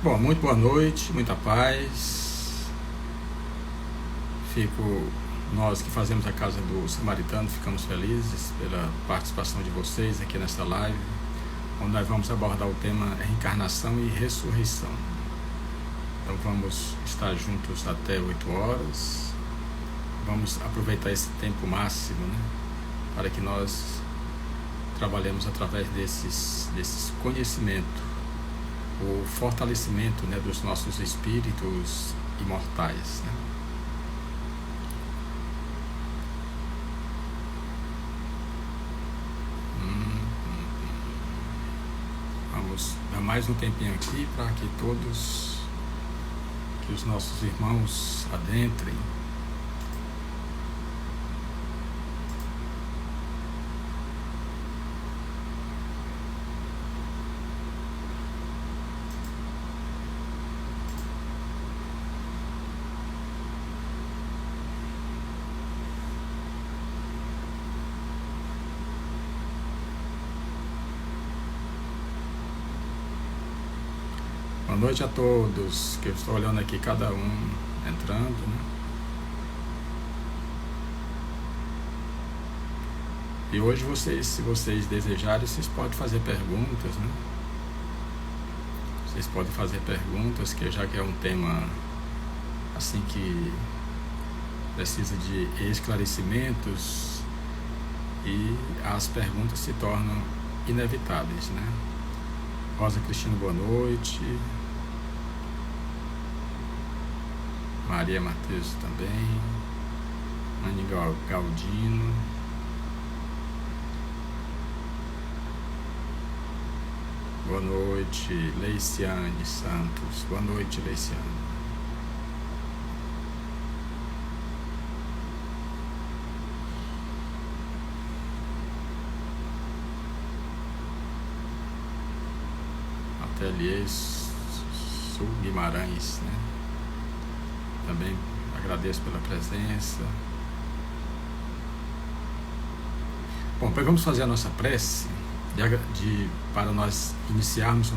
Bom, muito boa noite, muita paz. Nós que fazemos a Casa do Samaritano, ficamos felizes pela participação de vocês aqui nesta live, onde nós vamos abordar o tema reencarnação e ressurreição. Então vamos estar juntos até 8 horas. Vamos aproveitar esse tempo máximo, para que nós trabalhemos através desses conhecimentos, o fortalecimento, dos nossos espíritos imortais. Vamos dar mais um tempinho aqui para que os nossos irmãos adentrem. Boa noite a todos, que eu estou olhando aqui cada um entrando, E hoje se vocês desejarem, vocês podem fazer perguntas, Vocês podem fazer perguntas, já que é um tema assim que precisa de esclarecimentos e as perguntas se tornam inevitáveis, Rosa Cristina, boa noite. Maria Matheus também. Anny Galdino. Boa noite, Leiciane Santos. Boa noite, Leiciane. Ateliê Sul Guimarães, Também agradeço pela presença. Bom, vamos fazer a nossa prece para nós iniciarmos a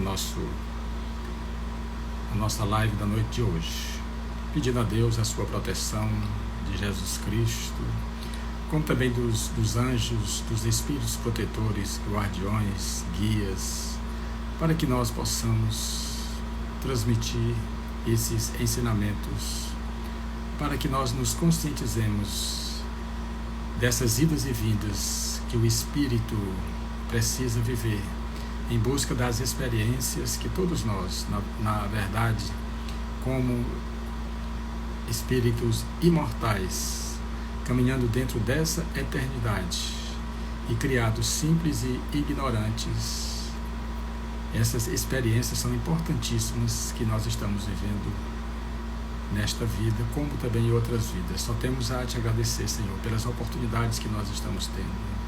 nossa live da noite de hoje, pedindo a Deus a sua proteção, de Jesus Cristo, como também dos anjos, dos espíritos protetores, guardiões, guias, para que nós possamos transmitir esses ensinamentos, para que nós nos conscientizemos dessas idas e vindas que o Espírito precisa viver, em busca das experiências que todos nós, na verdade, como espíritos imortais, caminhando dentro dessa eternidade e criados simples e ignorantes, essas experiências são importantíssimas que nós estamos vivendo nesta vida, como também em outras vidas. Só temos a te agradecer, Senhor, pelas oportunidades que nós estamos tendo.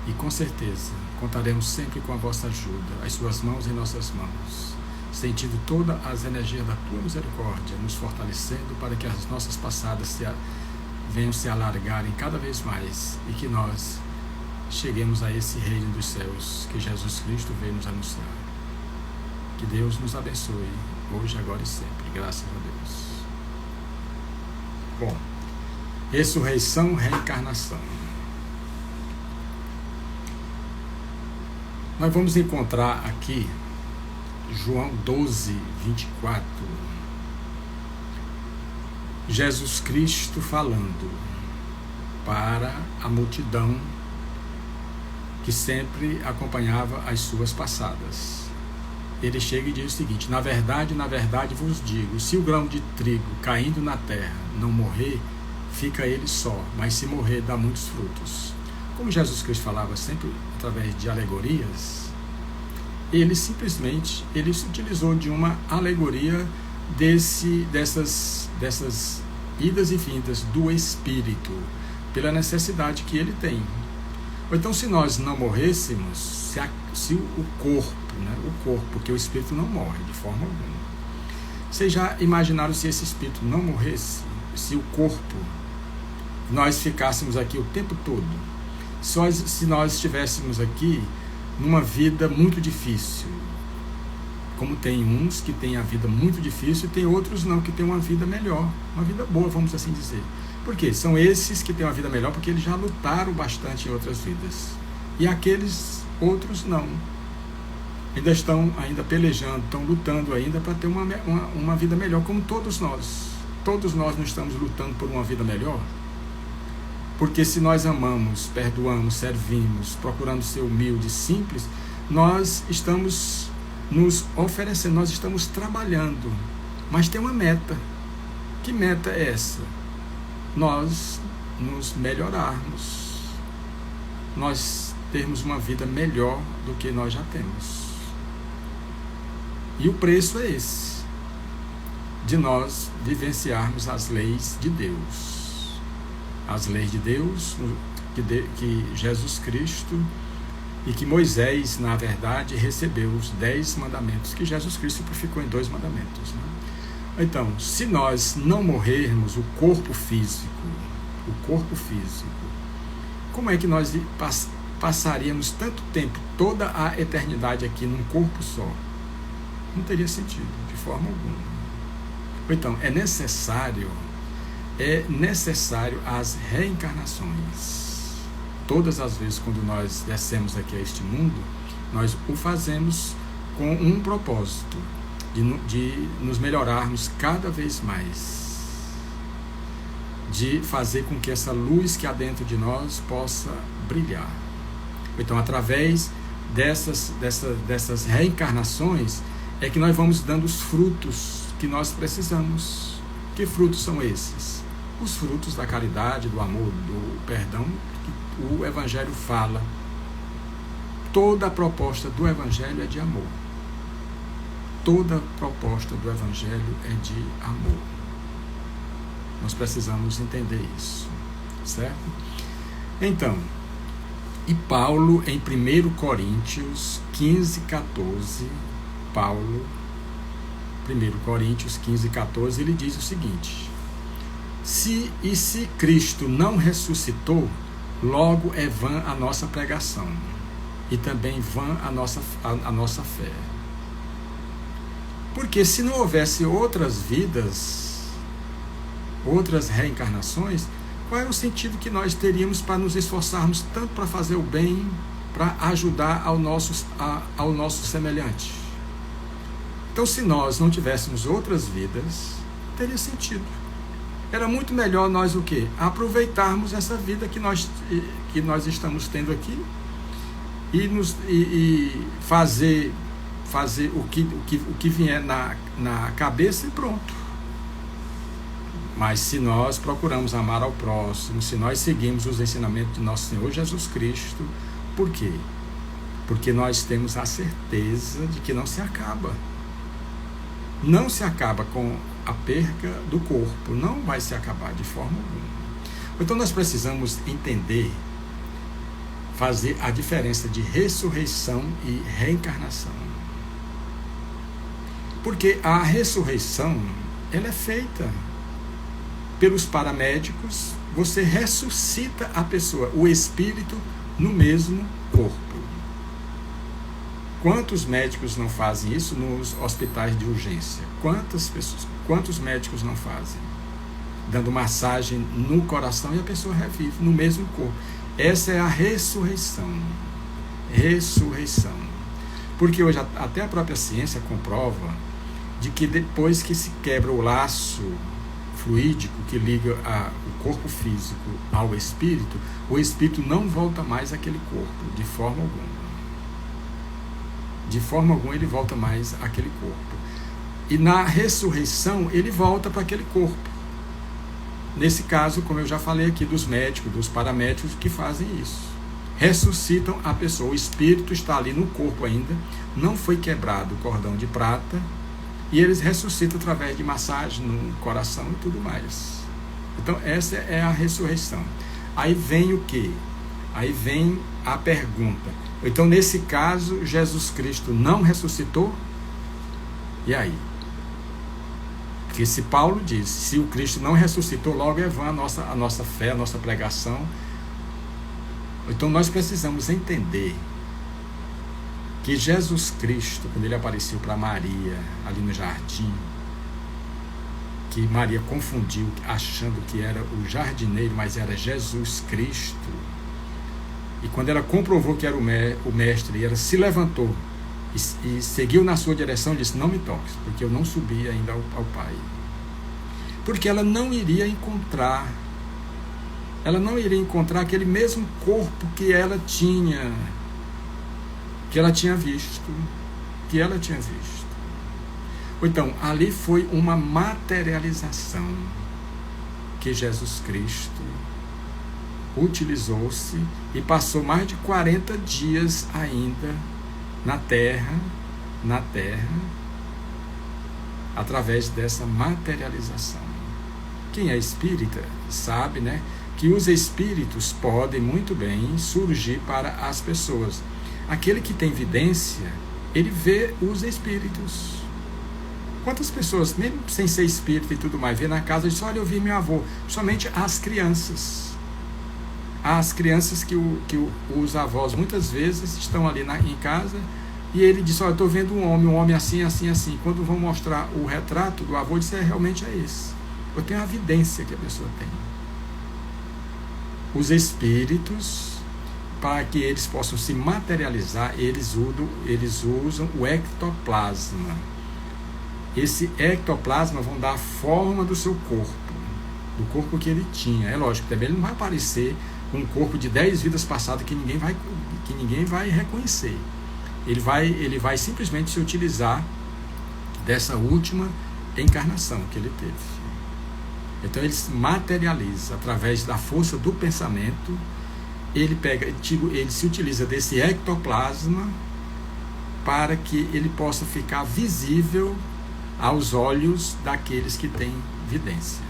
E com certeza contaremos sempre com a vossa ajuda, as suas mãos em nossas mãos, sentindo todas as energias da tua misericórdia, nos fortalecendo para que as nossas passadas venham se alargarem cada vez mais e que nós cheguemos a esse reino dos céus que Jesus Cristo veio nos anunciar. Que Deus nos abençoe, hoje, agora e sempre. Graças a Deus. Bom, ressurreição, reencarnação. Nós vamos encontrar aqui João 12, 24. Jesus Cristo falando para a multidão que sempre acompanhava as suas passadas. Ele chega e diz o seguinte: na verdade vos digo, se o grão de trigo caindo na terra não morrer, fica ele só, mas se morrer, dá muitos frutos. Como Jesus Cristo falava sempre através de alegorias, ele se utilizou de uma alegoria dessas idas e vindas do Espírito, pela necessidade que ele tem. Ou então, se nós não morrêssemos, se o corpo, porque o Espírito não morre de forma alguma. Vocês já imaginaram se esse Espírito não morresse, se o corpo, nós ficássemos aqui o tempo todo? Se nós estivéssemos aqui numa vida muito difícil, Como tem uns que têm a vida muito difícil e tem outros não, que têm uma vida melhor, uma vida boa, vamos assim dizer. Por quê? São esses que têm uma vida melhor porque eles já lutaram bastante em outras vidas. E aqueles outros não. Ainda estão pelejando, estão lutando ainda para ter uma vida melhor, como todos nós. Todos nós não estamos lutando por uma vida melhor? Porque se nós amamos, perdoamos, servimos, procurando ser humilde, simples, nós estamos nos oferecendo, nós estamos trabalhando, mas tem uma meta. Que meta é essa? Nós nos melhorarmos, nós termos uma vida melhor do que nós já temos. E o preço é esse, de nós vivenciarmos as leis de Deus. As leis de Deus que Jesus Cristo e que Moisés, na verdade, recebeu os 10 mandamentos, que Jesus Cristo simplificou em 2 mandamentos, né? Então, se nós não morrermos o corpo físico, como é que nós passaríamos tanto tempo, toda a eternidade aqui num corpo só? Não teria sentido, de forma alguma. Então, é necessário as reencarnações. Todas as vezes quando nós descemos aqui a este mundo, nós o fazemos com um propósito, de nos melhorarmos cada vez mais, de fazer com que essa luz que há dentro de nós possa brilhar. Então, através dessas reencarnações, é que nós vamos dando os frutos que nós precisamos. Que frutos são esses? Os frutos da caridade, do amor, do perdão, que o Evangelho fala. Toda a proposta do Evangelho é de amor. Toda a proposta do Evangelho é de amor. Nós precisamos entender isso, certo? Então, e Paulo, em 1 Coríntios 15, 14, Paulo, 1 Coríntios 15, 14, ele diz o seguinte: se Cristo não ressuscitou, logo é vã a nossa pregação, e também vã a nossa fé. Porque se não houvesse outras vidas, outras reencarnações, qual é o sentido que nós teríamos para nos esforçarmos tanto para fazer o bem, para ajudar ao nosso semelhante? Então, se nós não tivéssemos outras vidas, teria sentido. Era muito melhor nós o quê? Aproveitarmos essa vida que nós estamos tendo aqui e fazer o que vier na cabeça e pronto. Mas se nós procuramos amar ao próximo, se nós seguimos os ensinamentos de nosso Senhor Jesus Cristo, por quê? Porque nós temos a certeza de que não se acaba. Não se acaba com a perca do corpo, não vai se acabar de forma alguma. Então nós precisamos entender, fazer a diferença de ressurreição e reencarnação. Porque a ressurreição, ela é feita pelos paramédicos, você ressuscita a pessoa, o espírito, no mesmo corpo. Quantos médicos não fazem isso nos hospitais de urgência? Quantos médicos não fazem? Dando massagem no coração e a pessoa revive no mesmo corpo. Essa é a ressurreição. Ressurreição. Porque hoje até a própria ciência comprova de que depois que se quebra o laço fluídico que liga o corpo físico ao espírito, o espírito não volta mais àquele corpo, de forma alguma. De forma alguma ele volta mais àquele corpo. E na ressurreição ele volta para aquele corpo. Nesse caso, como eu já falei aqui, dos médicos, dos paramédicos que fazem isso. Ressuscitam a pessoa. O espírito está ali no corpo ainda, não foi quebrado o cordão de prata, e eles ressuscitam através de massagem no coração e tudo mais. Então essa é a ressurreição. Aí vem o quê? Aí vem a pergunta. Então, nesse caso, Jesus Cristo não ressuscitou? E aí? Porque se Paulo diz, se o Cristo não ressuscitou, logo é vã a nossa fé, a nossa pregação. Então, nós precisamos entender que Jesus Cristo, quando ele apareceu para Maria, ali no jardim, que Maria confundiu, achando que era o jardineiro, mas era Jesus Cristo. E quando ela comprovou que era o mestre, ela se levantou e seguiu na sua direção, disse: não me toques, porque eu não subi ainda ao Pai. Porque ela não iria encontrar aquele mesmo corpo que ela tinha visto. Então, ali foi uma materialização que Jesus Cristo utilizou-se e passou mais de 40 dias ainda na terra, através dessa materialização. Quem é espírita sabe, né, que os espíritos podem muito bem surgir para as pessoas. Aquele que tem vidência, ele vê os espíritos. Quantas pessoas, mesmo sem ser espírita e tudo mais, vê na casa e diz: olha, eu vi meu avô. Somente as crianças. As crianças que os avós muitas vezes estão ali em casa e ele diz: olha, eu estou vendo um homem assim, assim, assim. Quando vão mostrar o retrato do avô, diz: realmente é esse. Eu tenho a evidência que a pessoa tem. Os espíritos, para que eles possam se materializar, eles usam o ectoplasma. Esse ectoplasma vão dar a forma do seu corpo, do corpo que ele tinha. É lógico, também ele não vai aparecer com um corpo de 10 vidas passadas que ninguém vai reconhecer. Ele vai simplesmente se utilizar dessa última encarnação que ele teve. Então ele se materializa através da força do pensamento. Ele se utiliza desse ectoplasma para que ele possa ficar visível aos olhos daqueles que têm vidência.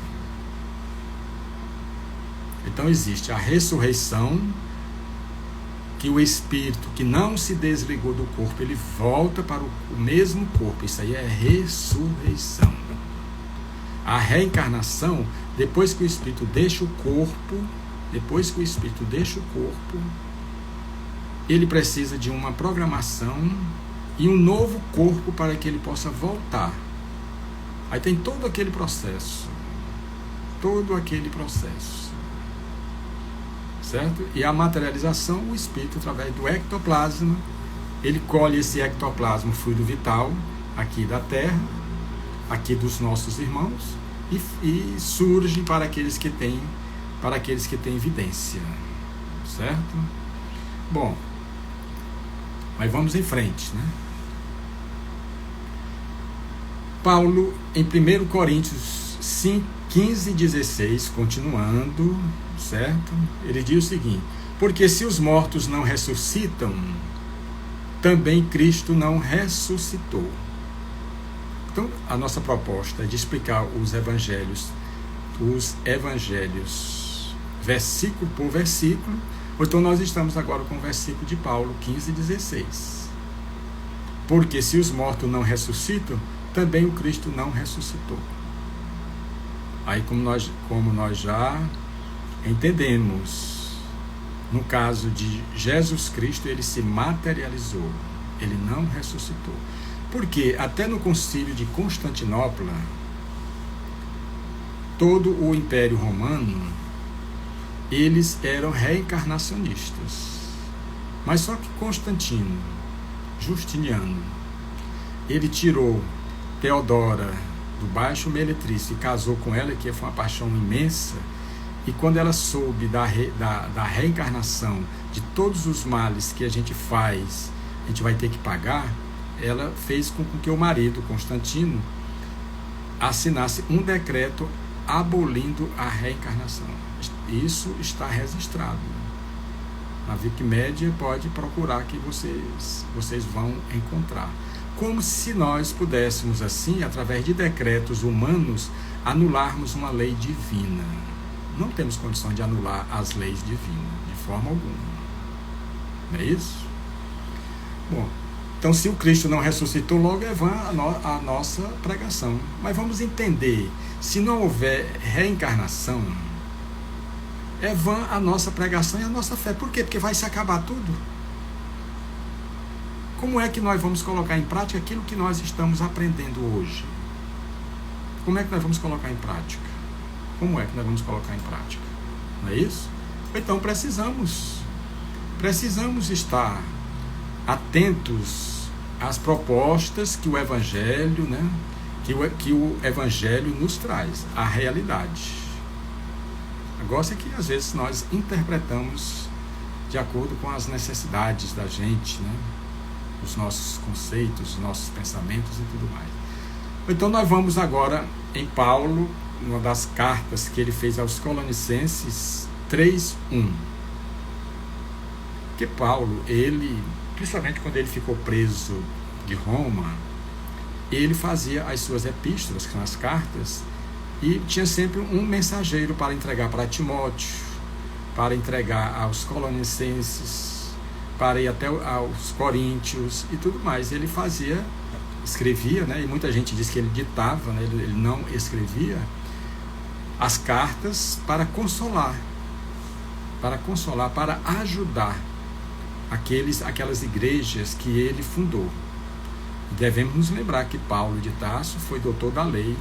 Então existe a ressurreição, que o espírito que não se desligou do corpo, ele volta para o mesmo corpo. Isso aí é ressurreição. A reencarnação, depois que o espírito deixa o corpo, ele precisa de uma programação e um novo corpo para que ele possa voltar. Aí tem todo aquele processo. Certo? E a materialização, o espírito, através do ectoplasma, ele colhe esse ectoplasma, fluido vital, aqui da Terra, aqui dos nossos irmãos, e surge para aqueles que têm evidência. Certo? Bom, mas vamos em frente, né? Paulo, em 1 Coríntios 5, 15 e 16, continuando, certo? Ele diz o seguinte: porque se os mortos não ressuscitam, também Cristo não ressuscitou. Então, a nossa proposta é de explicar os evangelhos versículo por versículo. Então, nós estamos agora com o versículo de Paulo, 15 e 16. Porque se os mortos não ressuscitam, também o Cristo não ressuscitou. Aí, como nós já entendemos, no caso de Jesus Cristo, ele se materializou, ele não ressuscitou. Porque até no concílio de Constantinopla, todo o Império Romano, eles eram reencarnacionistas. Mas só que Justiniano, ele tirou Teodora do baixo meretrício e casou com ela, que foi uma paixão imensa. E quando ela soube da reencarnação, de todos os males que a gente faz, a gente vai ter que pagar, ela fez com que o marido, Constantino, assinasse um decreto abolindo a reencarnação. Isso está registrado. Na Wikipédia pode procurar que vocês vão encontrar. Como se nós pudéssemos, assim, através de decretos humanos, anularmos uma lei divina. Não temos condição de anular as leis divinas, de forma alguma. Não é isso? Bom, então se o Cristo não ressuscitou, logo é vã a nossa pregação. Mas vamos entender, se não houver reencarnação, é vã a nossa pregação e a nossa fé. Por quê? Porque vai se acabar tudo. como é que nós vamos colocar em prática aquilo que nós estamos aprendendo hoje? Como é que nós vamos colocar em prática? Como é que nós vamos colocar em prática? Não é isso? Então precisamos estar atentos às propostas que o Evangelho, né, que o Evangelho nos traz, a realidade. O negócio é que às vezes nós interpretamos de acordo com as necessidades da gente, né, os nossos conceitos, os nossos pensamentos e tudo mais. Então nós vamos agora em Paulo, uma das cartas que ele fez aos Colossenses 3:1. Porque Paulo, ele, principalmente quando ele ficou preso de Roma, ele fazia as suas epístolas, que são as cartas, e tinha sempre um mensageiro para entregar para Timóteo, para entregar aos Colossenses, para ir até aos Coríntios e tudo mais. Ele escrevia, né, e muita gente diz que ele ditava, né, ele não escrevia as cartas para consolar, para ajudar aquelas igrejas que ele fundou. Devemos nos lembrar que Paulo de Tarso foi doutor da lei,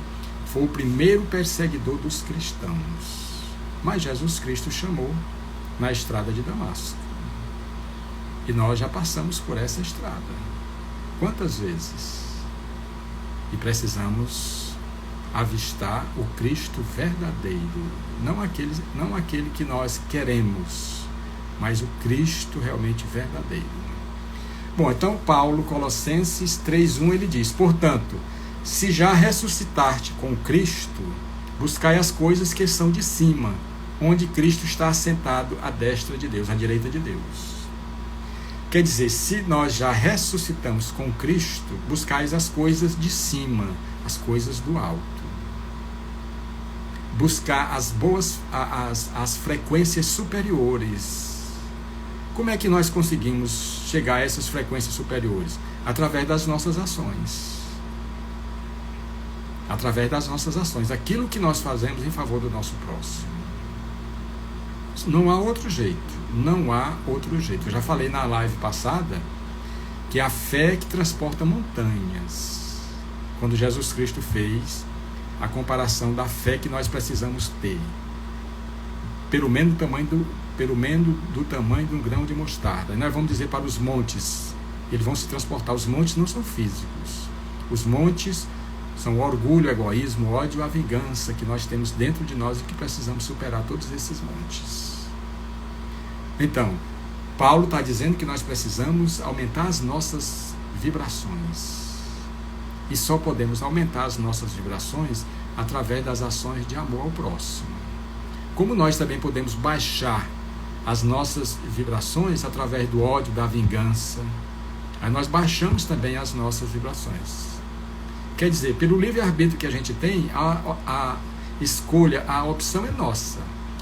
foi o primeiro perseguidor dos cristãos, mas Jesus Cristo chamou na estrada de Damasco, e nós já passamos por essa estrada quantas vezes, e precisamos avistar o Cristo verdadeiro, não aquele que nós queremos, mas o Cristo realmente verdadeiro. Bom, então Paulo, Colossenses 3:1, ele diz: portanto, se já ressuscitaste com Cristo, buscai as coisas que são de cima, onde Cristo está assentado à destra de Deus, à direita de Deus. Quer dizer, se nós já ressuscitamos com Cristo, buscais as coisas de cima, as coisas do alto. Buscar as frequências superiores. Como é que nós conseguimos chegar a essas frequências superiores? Através das nossas ações. Através das nossas ações. Aquilo que nós fazemos em favor do nosso próximo. Não há outro jeito. Não há outro jeito. Eu já falei na live passada que a fé que transporta montanhas. Quando Jesus Cristo fez a comparação da fé que nós precisamos ter. Pelo menos do tamanho de um grão de mostarda. E nós vamos dizer para os montes, eles vão se transportar. Os montes não são físicos. Os montes são o orgulho, o egoísmo, o ódio, a vingança que nós temos dentro de nós e que precisamos superar todos esses montes. Então, Paulo está dizendo que nós precisamos aumentar as nossas vibrações. E só podemos aumentar as nossas vibrações através das ações de amor ao próximo. Como nós também podemos baixar as nossas vibrações através do ódio, da vingança, aí nós baixamos também as nossas vibrações. Quer dizer, pelo livre-arbítrio que a gente tem, a escolha, a opção é nossa.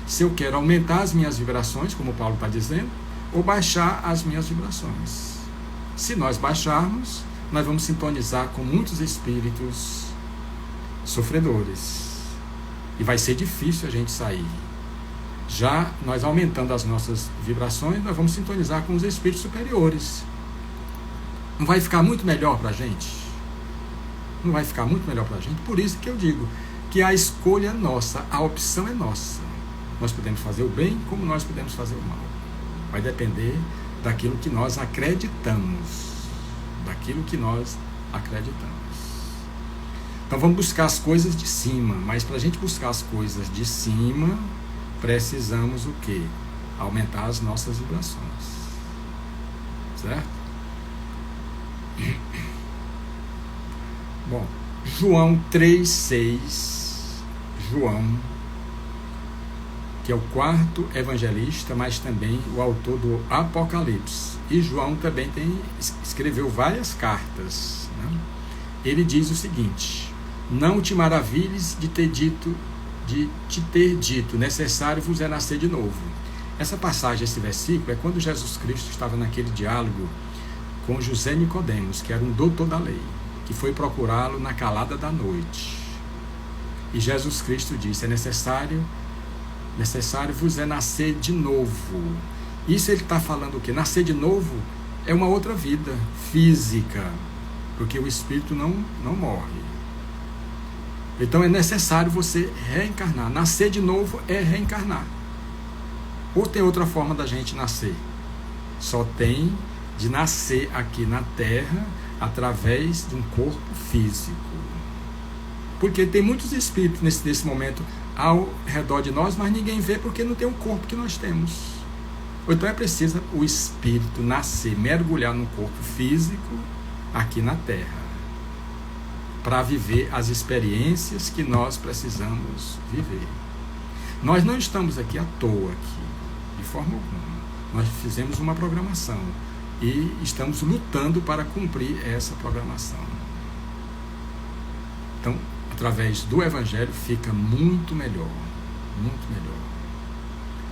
Se eu quero aumentar as minhas vibrações, como Paulo está dizendo, ou baixar as minhas vibrações. Se nós baixarmos, nós vamos sintonizar com muitos espíritos sofredores. E vai ser difícil a gente sair. Já nós aumentando as nossas vibrações, nós vamos sintonizar com os espíritos superiores. Não vai ficar muito melhor para a gente? Não vai ficar muito melhor para a gente? Por isso que eu digo que a escolha é nossa, a opção é nossa. Nós podemos fazer o bem como nós podemos fazer o mal. Vai depender daquilo que nós acreditamos. Daquilo que nós acreditamos. Então vamos buscar as coisas de cima. Mas para a gente buscar as coisas de cima, precisamos o quê? Aumentar as nossas vibrações. Certo? Bom, João 3,6. João, que é o quarto evangelista, mas também o autor do Apocalipse. E João também escreveu várias cartas, né? Ele diz o seguinte: não te maravilhes de te ter dito, necessário vos é nascer de novo. Essa passagem, esse versículo, é quando Jesus Cristo estava naquele diálogo com José Nicodemos, que era um doutor da lei, que foi procurá-lo na calada da noite. E Jesus Cristo disse: é necessário vos é nascer de novo. Isso ele está falando o quê? Nascer de novo é uma outra vida física, porque o espírito não morre. Então é necessário você reencarnar. Nascer de novo é reencarnar. Ou tem outra forma da gente nascer? Só tem de nascer aqui na Terra através de um corpo físico. Porque tem muitos espíritos nesse momento ao redor de nós, mas ninguém vê porque não tem um corpo que nós temos. Ou então é preciso o espírito nascer, mergulhar num corpo físico aqui na Terra, para viver as experiências que nós precisamos viver. Nós não estamos aqui à toa, de forma alguma. Nós fizemos uma programação e estamos lutando para cumprir essa programação. Então, através do Evangelho fica muito melhor,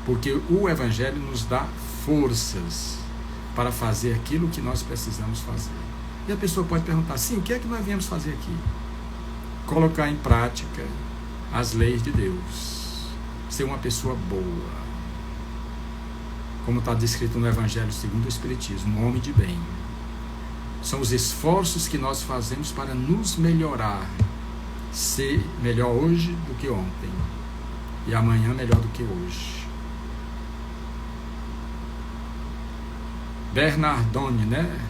porque o Evangelho nos dá forças para fazer aquilo que nós precisamos fazer. E a pessoa pode perguntar, sim, o que é que nós viemos fazer aqui? Colocar em prática as leis de Deus, ser uma pessoa boa, como está descrito no Evangelho segundo o Espiritismo, um homem de bem. São os esforços que nós fazemos para nos melhorar, ser melhor hoje do que ontem, e amanhã melhor do que hoje. Bernardone, né?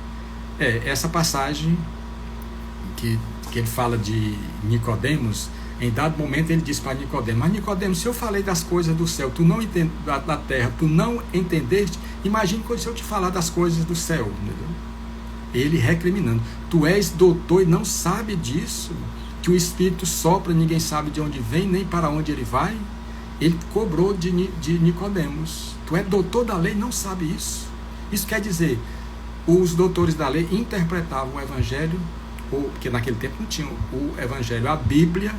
Essa passagem que ele fala de Nicodemos, em dado momento ele diz para Nicodemos, mas Nicodemos, se eu falei das coisas do céu, tu não entende, da terra, tu não entendeste, imagine se eu te falar das coisas do céu, entendeu? Ele recriminando, tu és doutor e não sabe disso, que o Espírito sopra, ninguém sabe de onde vem, nem para onde ele vai. Ele cobrou de Nicodemos, tu é doutor da lei e não sabe isso. Isso quer dizer, os doutores da lei interpretavam o Evangelho, porque naquele tempo não tinha o Evangelho, a Bíblia,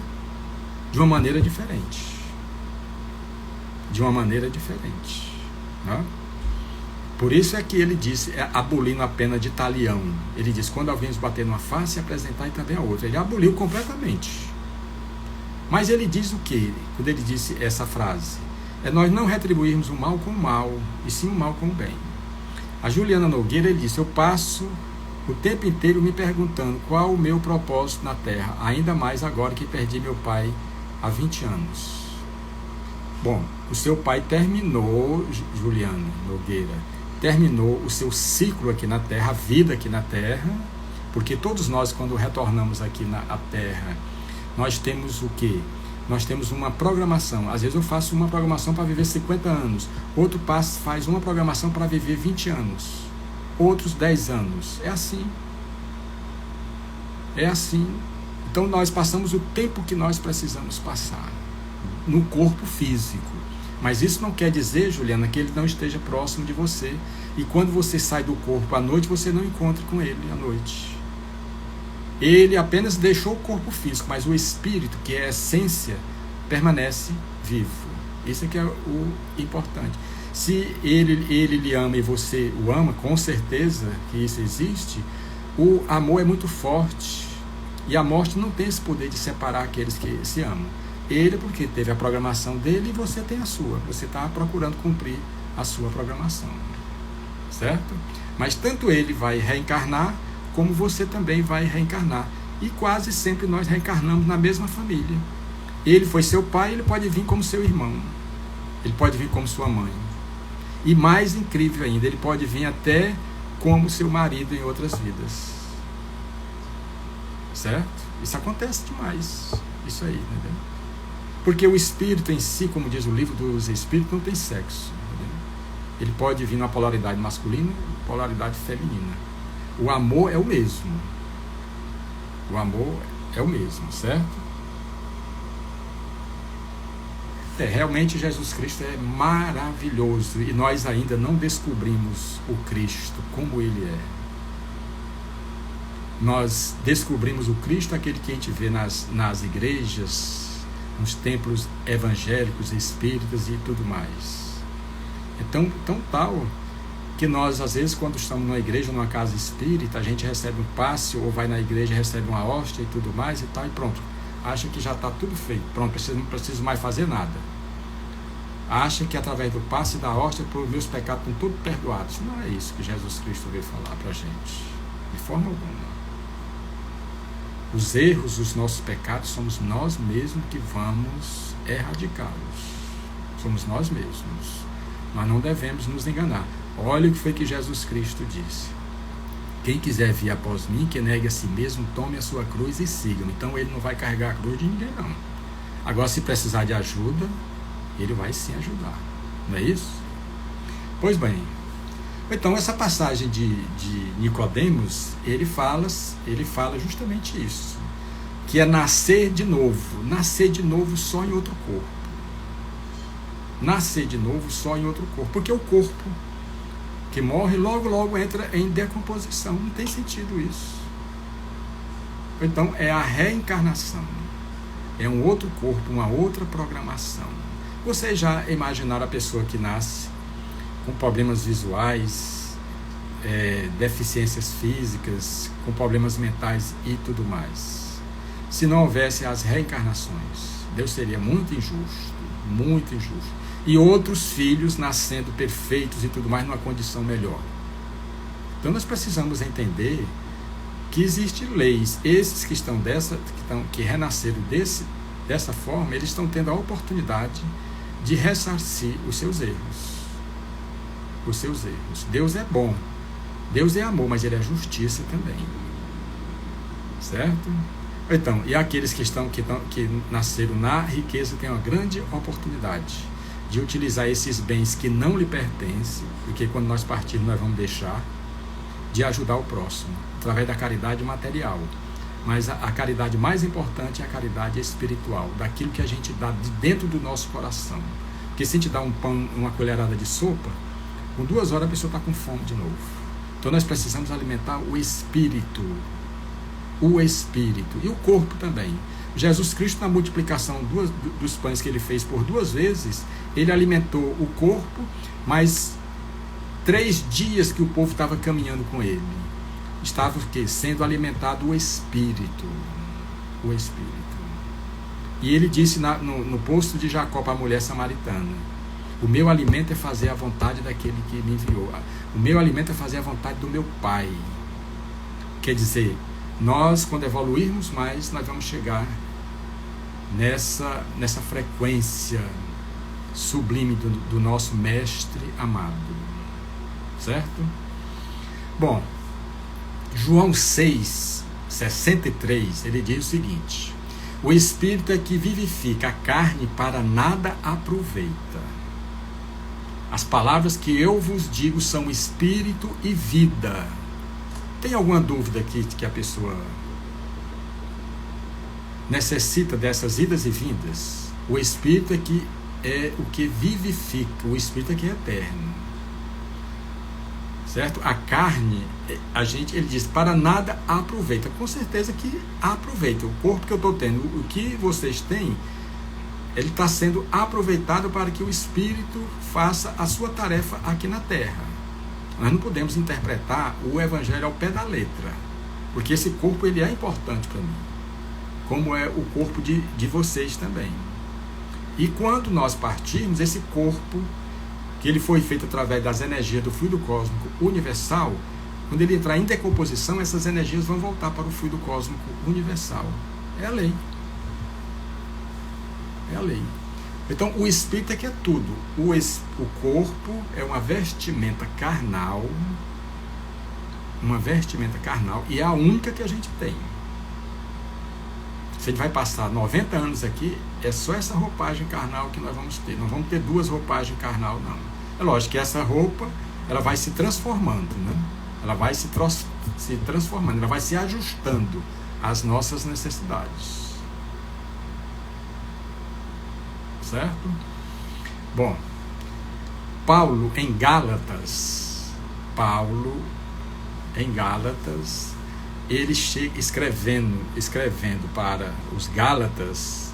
de uma maneira diferente. Né? Por isso é que ele disse, abolindo a pena de talião. Ele disse, quando alguém nos bater numa face, apresentar e também a outra. Ele aboliu completamente. Mas ele diz o quê? Quando ele disse essa frase? Nós não retribuirmos o mal com o mal, e sim o mal com o bem. A Juliana Nogueira, ele disse, eu passo o tempo inteiro me perguntando qual o meu propósito na Terra, ainda mais agora que perdi meu pai há 20 anos. Bom, o seu pai terminou, Juliana Nogueira, terminou o seu ciclo aqui na Terra, a vida aqui na Terra, porque todos nós, quando retornamos aqui na Terra, nós temos o quê? Nós temos uma programação. Às vezes eu faço uma programação para viver 50 anos, outro faz uma programação para viver 20 anos, outros 10 anos. É assim. Então nós passamos o tempo que nós precisamos passar no corpo físico. Mas isso não quer dizer, Juliana, que ele não esteja próximo de você. E quando você sai do corpo à noite, você não encontra com ele à noite. Ele apenas deixou o corpo físico, mas o espírito, que é a essência, permanece vivo. Isso é que é o importante. Se ele lhe ama e você o ama, com certeza que isso existe, o amor é muito forte. E a morte não tem esse poder de separar aqueles que se amam. Ele, porque teve a programação dele, e você tem a sua. Você está procurando cumprir a sua programação. Certo? Mas tanto ele vai reencarnar, como você também vai reencarnar. E quase sempre nós reencarnamos na mesma família. Ele foi seu pai, ele pode vir como seu irmão. Ele pode vir como sua mãe. E mais incrível ainda, ele pode vir até como seu marido em outras vidas. Certo? Isso acontece demais. Isso aí, entendeu? Porque o espírito em si, como diz o livro dos espíritos, não tem sexo. Entendeu? Ele pode vir na polaridade masculina e polaridade feminina. O amor é o mesmo. Certo? Realmente Jesus Cristo é maravilhoso e nós ainda não descobrimos o Cristo como Ele é. Nós descobrimos o Cristo, aquele que a gente vê nas igrejas, nos templos evangélicos, espíritas e tudo mais. É tão tal que nós, às vezes, quando estamos numa igreja, numa casa espírita, a gente recebe um passe, ou vai na igreja e recebe uma hóstia e tudo mais e tal, e pronto. Acha que já está tudo feito. Pronto, não preciso mais fazer nada. acha que através do passe da hóstia, os meus pecados estão todos perdoados. Não é isso que Jesus Cristo veio falar para a gente, de forma alguma. Os erros, os nossos pecados, somos nós mesmos que vamos erradicá-los. Somos nós mesmos. Nós não devemos nos enganar. Olha o que foi que Jesus Cristo disse. Quem quiser vir após mim, que negue a si mesmo, tome a sua cruz e siga-me. Então ele não vai carregar a cruz de ninguém, não. Agora, se precisar de ajuda, ele vai sim ajudar. Não é isso? Pois bem. Então, essa passagem de Nicodemos, ele fala justamente isso. Que é nascer de novo. Nascer de novo só em outro corpo. Nascer de novo só em outro corpo. Porque o corpo que morre, logo entra em decomposição. Não tem sentido isso. Então, é a reencarnação. É um outro corpo, uma outra programação. Vocês já imaginaram a pessoa que nasce com problemas visuais, deficiências físicas, com problemas mentais e tudo mais? Se não houvesse as reencarnações, Deus seria muito injusto, muito injusto. E outros filhos nascendo perfeitos e tudo mais numa condição melhor. Então nós precisamos entender que existem leis. Esses que renasceram dessa forma, eles estão tendo a oportunidade de ressarcir os seus erros. Os seus erros. Deus é bom, Deus é amor, mas Ele é justiça também. Certo? Então, e aqueles que nasceram na riqueza têm uma grande oportunidade de utilizar esses bens que não lhe pertencem, porque quando nós partirmos nós vamos deixar, de ajudar o próximo, através da caridade material. Mas a caridade mais importante é a caridade espiritual, daquilo que a gente dá de dentro do nosso coração. Porque se a gente dá um pão, uma colherada de sopa, com 2 horas a pessoa está com fome de novo. Então nós precisamos alimentar o espírito. O espírito. E o corpo também. Jesus Cristo, na multiplicação dos pães que ele fez por 2 vezes, ele alimentou o corpo, mas 3 dias que o povo estava caminhando com ele, estava sendo alimentado o espírito. O espírito. E ele disse no posto de Jacó para a mulher samaritana: o meu alimento é fazer a vontade daquele que me enviou. O meu alimento é fazer a vontade do meu Pai. Quer dizer, nós, quando evoluirmos mais, nós vamos chegar nessa frequência sublime do nosso mestre amado. Certo? Bom, João 6:63, ele diz o seguinte: o Espírito é que vivifica, a carne para nada aproveita. As palavras que eu vos digo são espírito e vida. Tem alguma dúvida aqui de que a pessoa necessita dessas idas e vindas? O Espírito é o que vivifica, o Espírito é que é eterno. Certo? A carne, ele diz, para nada aproveita. Com certeza que aproveita. O corpo que eu estou tendo, o que vocês têm, ele está sendo aproveitado para que o Espírito faça a sua tarefa aqui na Terra. Nós não podemos interpretar o Evangelho ao pé da letra, porque esse corpo ele é importante para mim, como é o corpo de vocês também. E quando nós partirmos, esse corpo, que ele foi feito através das energias do fluido cósmico universal, quando ele entrar em decomposição, essas energias vão voltar para o fluido cósmico universal. É a lei. É a lei. Então, o espírito é que é tudo. O corpo é uma vestimenta carnal, e é a única que a gente tem. Se a gente vai passar 90 anos aqui, é só essa roupagem carnal que nós vamos ter. Não vamos ter 2 roupagens carnal, não. É lógico que essa roupa, ela vai se transformando, né? Ela vai se transformando, ela vai se ajustando às nossas necessidades. Certo? Bom, Paulo em Gálatas, ele chega escrevendo para os Gálatas,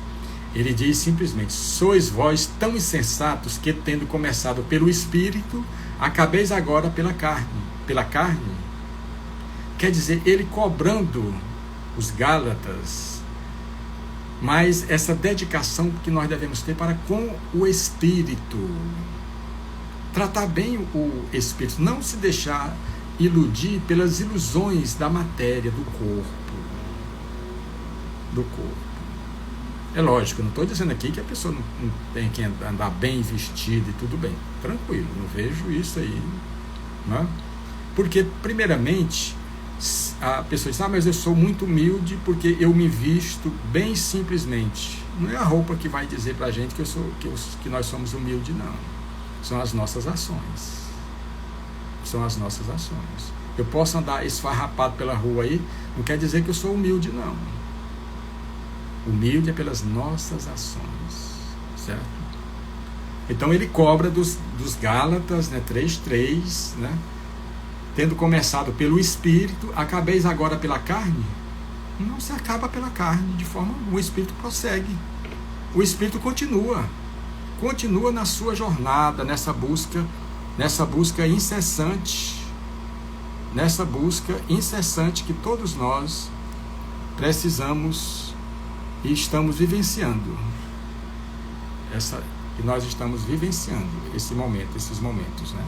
ele diz simplesmente: sois vós tão insensatos que, tendo começado pelo Espírito, acabeis agora pela carne. Quer dizer, ele cobrando os Gálatas mas essa dedicação que nós devemos ter para com o Espírito. Tratar bem o Espírito, não se deixar iludir pelas ilusões da matéria, do corpo. É lógico, eu não estou dizendo aqui que a pessoa não tem que andar bem vestida e tudo bem. Tranquilo, não vejo isso aí. Não é? Porque, primeiramente, a pessoa diz, mas eu sou muito humilde porque eu me visto bem simplesmente. Não é a roupa que vai dizer para a gente que nós somos humildes, não. São as nossas ações. São as nossas ações. Eu posso andar esfarrapado pela rua aí, não quer dizer que eu sou humilde, não. Humilde é pelas nossas ações, certo? Então ele cobra dos Gálatas, né, 3:3, né? Tendo começado pelo Espírito, acabeis agora pela carne? Não se acaba pela carne, de forma o Espírito prossegue. O Espírito continua na sua jornada, nessa busca incessante, que todos nós precisamos e estamos vivenciando. Que nós estamos vivenciando esses momentos, né?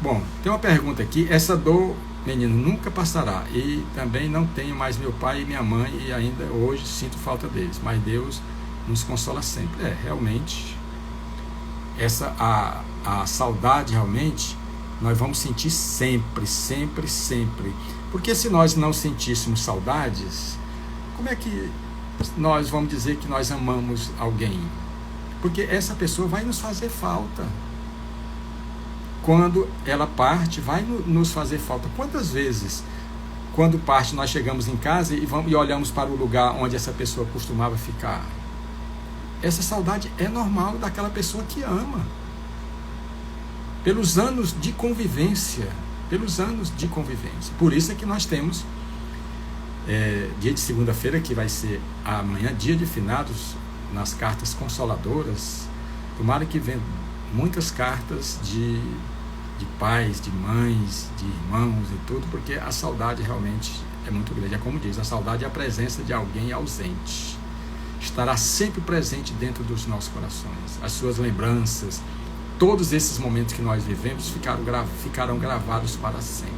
Bom, tem uma pergunta aqui. Essa dor, menino, nunca passará. E também não tenho mais meu pai e minha mãe, e ainda hoje sinto falta deles. Mas Deus nos consola sempre. Realmente, a saudade, realmente, nós vamos sentir sempre. Porque se nós não sentíssemos saudades, como é que nós vamos dizer que nós amamos alguém? Porque essa pessoa vai nos fazer falta. Quando ela parte, vai nos fazer falta. Quantas vezes, quando parte, nós chegamos em casa e olhamos para o lugar onde essa pessoa costumava ficar? Essa saudade é normal daquela pessoa que ama. Pelos anos de convivência. Por isso é que nós temos dia de segunda-feira, que vai ser amanhã, dia de finados, nas cartas consoladoras. Tomara que venham muitas cartas de pais, de mães, de irmãos e tudo, porque a saudade realmente é muito grande. É como diz, a saudade é a presença de alguém ausente. Estará sempre presente dentro dos nossos corações. As suas lembranças, todos esses momentos que nós vivemos ficarão gravados para sempre.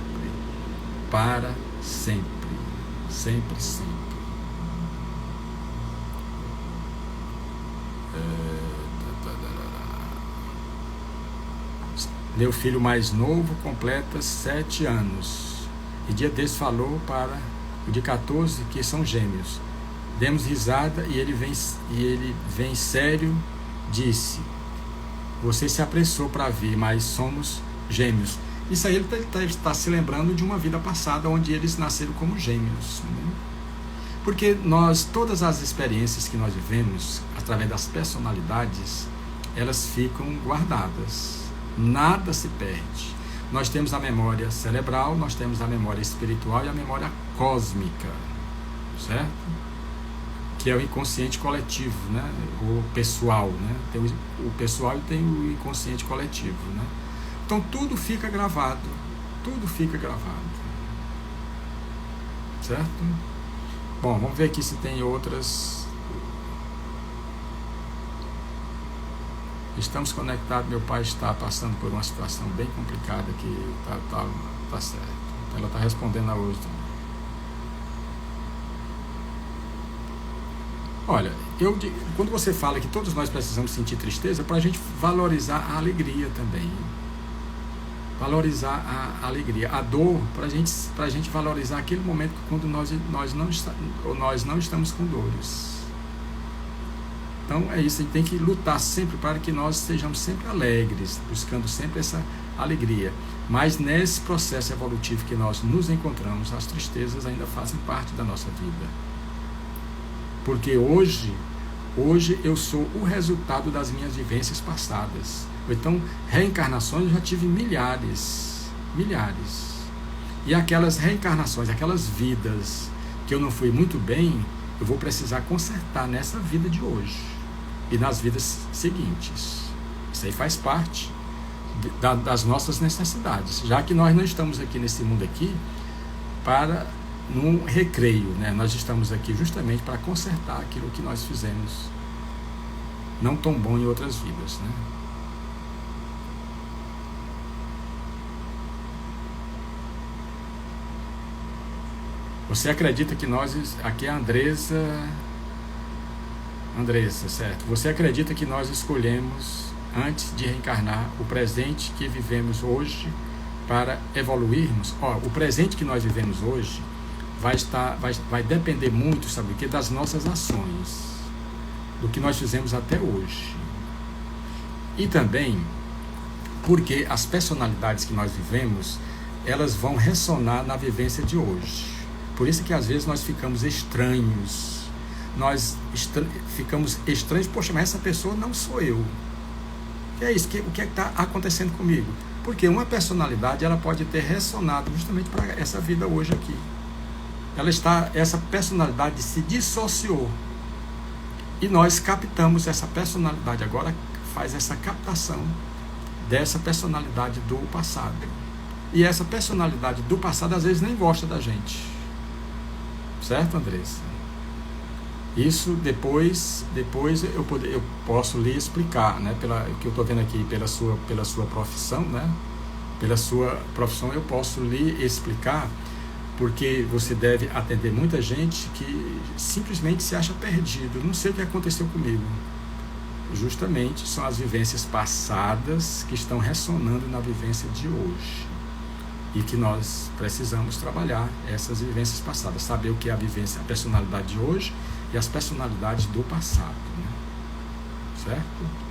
Para sempre. Sempre. Meu filho mais novo completa 7 anos. E dia desse falou para o de 14 que são gêmeos. Demos risada e ele vem sério, disse: você se apressou para vir, mas somos gêmeos. Isso aí ele está se lembrando de uma vida passada onde eles nasceram como gêmeos. Né? Porque todas as experiências que nós vivemos, através das personalidades, elas ficam guardadas. Nada se perde. Nós temos a memória cerebral, nós temos a memória espiritual e a memória cósmica, certo? Que é o inconsciente coletivo, né? O pessoal, né? Tem o pessoal e tem o inconsciente coletivo, né? Então tudo fica gravado, certo? Bom, vamos ver aqui se tem outras. Estamos conectados, meu pai está passando por uma situação bem complicada que tá certo. Ela está respondendo a hoje também. Olha, quando você fala que todos nós precisamos sentir tristeza, para a gente valorizar a alegria também. Valorizar a alegria. A dor, para a gente valorizar aquele momento quando nós não estamos com dores. Então é isso, a gente tem que lutar sempre para que nós sejamos sempre alegres, buscando sempre essa alegria. Mas nesse processo evolutivo que nós nos encontramos, as tristezas ainda fazem parte da nossa vida. Porque hoje eu sou o resultado das minhas vivências passadas. Então, reencarnações eu já tive milhares. E aquelas reencarnações, aquelas vidas que eu não fui muito bem, eu vou precisar consertar nessa vida de hoje e nas vidas seguintes. Isso aí faz parte das nossas necessidades, já que nós não estamos aqui nesse mundo aqui para num recreio, né? Nós estamos aqui justamente para consertar aquilo que nós fizemos não tão bom em outras vidas, né? Você acredita que nós... Aqui é a Andressa, certo? Você acredita que nós escolhemos, antes de reencarnar, o presente que vivemos hoje para evoluirmos? O presente que nós vivemos hoje vai depender muito, sabe o quê? Das nossas ações, do que nós fizemos até hoje. E também porque as personalidades que nós vivemos, elas vão ressonar na vivência de hoje. Por isso que às vezes nós ficamos estranhos. Ficamos estranhos. Poxa, mas essa pessoa não sou eu. O que é isso? O que é que está acontecendo comigo? Porque uma personalidade, ela pode ter ressonado justamente para essa vida hoje aqui. Essa personalidade se dissociou. E nós captamos essa personalidade. Agora faz essa captação dessa personalidade do passado. E essa personalidade do passado às vezes nem gosta da gente. Certo, Andressa? Isso depois eu posso lhe explicar, né? O que eu estou vendo aqui pela sua profissão, né? Pela sua profissão eu posso lhe explicar, porque você deve atender muita gente que simplesmente se acha perdido. Não sei o que aconteceu comigo. Justamente são as vivências passadas que estão ressonando na vivência de hoje. E que nós precisamos trabalhar essas vivências passadas, saber o que é a vivência, a personalidade de hoje e as personalidades do passado, né? Certo?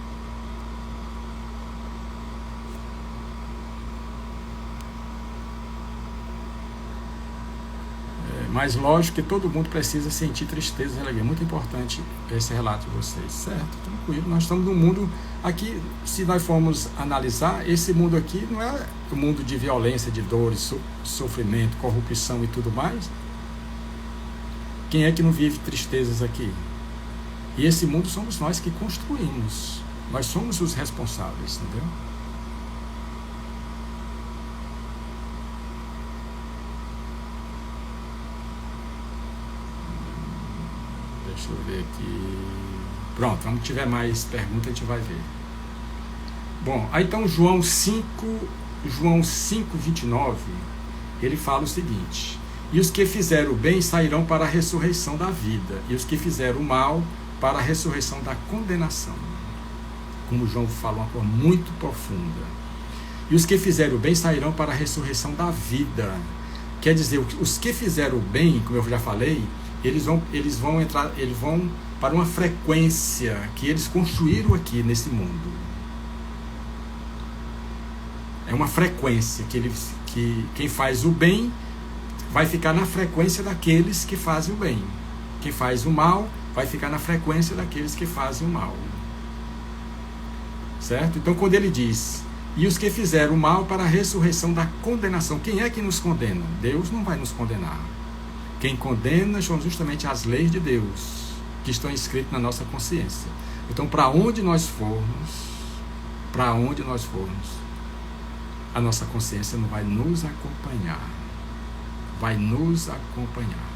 Mas lógico que todo mundo precisa sentir tristeza e alegria. É muito importante esse relato de vocês, certo? Tranquilo, nós estamos num mundo aqui, se nós formos analisar, esse mundo aqui não é um mundo de violência, de dores, sofrimento, corrupção e tudo mais. Quem é que não vive tristezas aqui? E esse mundo somos nós que construímos. Nós somos os responsáveis, entendeu? Deixa eu ver aqui. Pronto, quando tiver mais perguntas a gente vai ver. Bom, aí então João 5:29, ele fala o seguinte: e os que fizeram o bem sairão para a ressurreição da vida, e os que fizeram o mal para a ressurreição da condenação. Como João fala, uma coisa muito profunda. E os que fizeram o bem sairão para a ressurreição da vida. Quer dizer, os que fizeram o bem, como eu já falei, eles vão para uma frequência que eles construíram aqui nesse mundo. É uma frequência que quem faz o bem vai ficar na frequência daqueles que fazem o bem. Quem faz o mal vai ficar na frequência daqueles que fazem o mal. Certo? Então quando ele diz, e os que fizeram o mal para a ressurreição da condenação, quem é que nos condena? Deus não vai nos condenar. Quem condena são justamente as leis de Deus, que estão escritas na nossa consciência. Então, para onde nós formos, a nossa consciência não vai nos acompanhar. Vai nos acompanhar.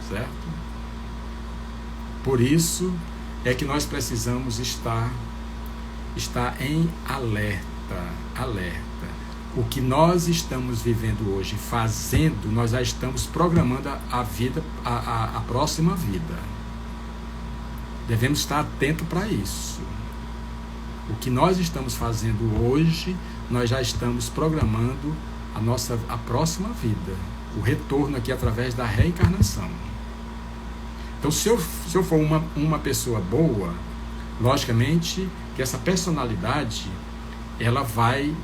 Certo? Por isso é que nós precisamos estar em alerta. O que nós estamos vivendo hoje, fazendo, nós já estamos programando a vida, a próxima vida. Devemos estar atentos para isso. O que nós estamos fazendo hoje, nós já estamos programando a próxima vida. O retorno aqui através da reencarnação. Então, se eu for uma pessoa boa, logicamente que essa personalidade, ela vai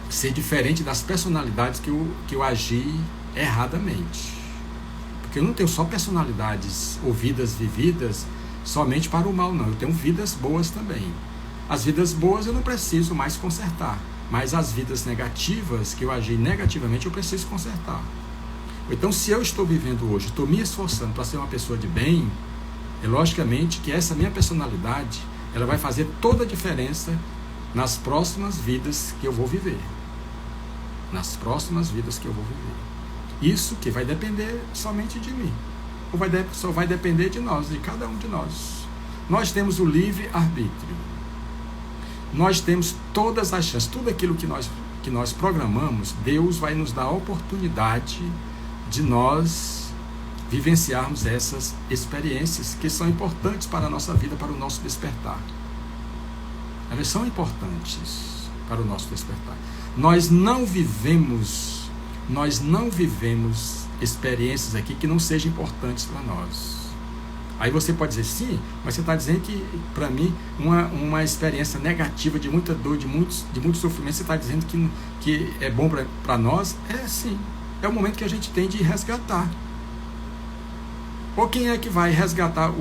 ser diferente das personalidades que eu agi erradamente. Porque eu não tenho só personalidades ou vidas vividas somente para o mal, não. Eu tenho vidas boas também. As vidas boas eu não preciso mais consertar, mas as vidas negativas, que eu agi negativamente, eu preciso consertar. Então, se eu estou vivendo hoje, estou me esforçando para ser uma pessoa de bem, é logicamente que essa minha personalidade, ela vai fazer toda a diferença nas próximas vidas que eu vou viver. Isso que vai depender somente de mim. Ou só vai depender de nós, de cada um de nós. Nós temos o livre-arbítrio. Nós temos todas as chances, tudo aquilo que nós programamos, Deus vai nos dar a oportunidade de nós vivenciarmos essas experiências que são importantes para a nossa vida, para o nosso despertar. Elas são importantes para o nosso despertar. Nós não vivemos experiências aqui que não sejam importantes para nós. Aí você pode dizer, sim, mas você está dizendo que, para mim, uma experiência negativa, de muita dor, de muito sofrimento, você está dizendo que é bom para nós? É sim. É o momento que a gente tem de resgatar. Ou quem é que vai resgatar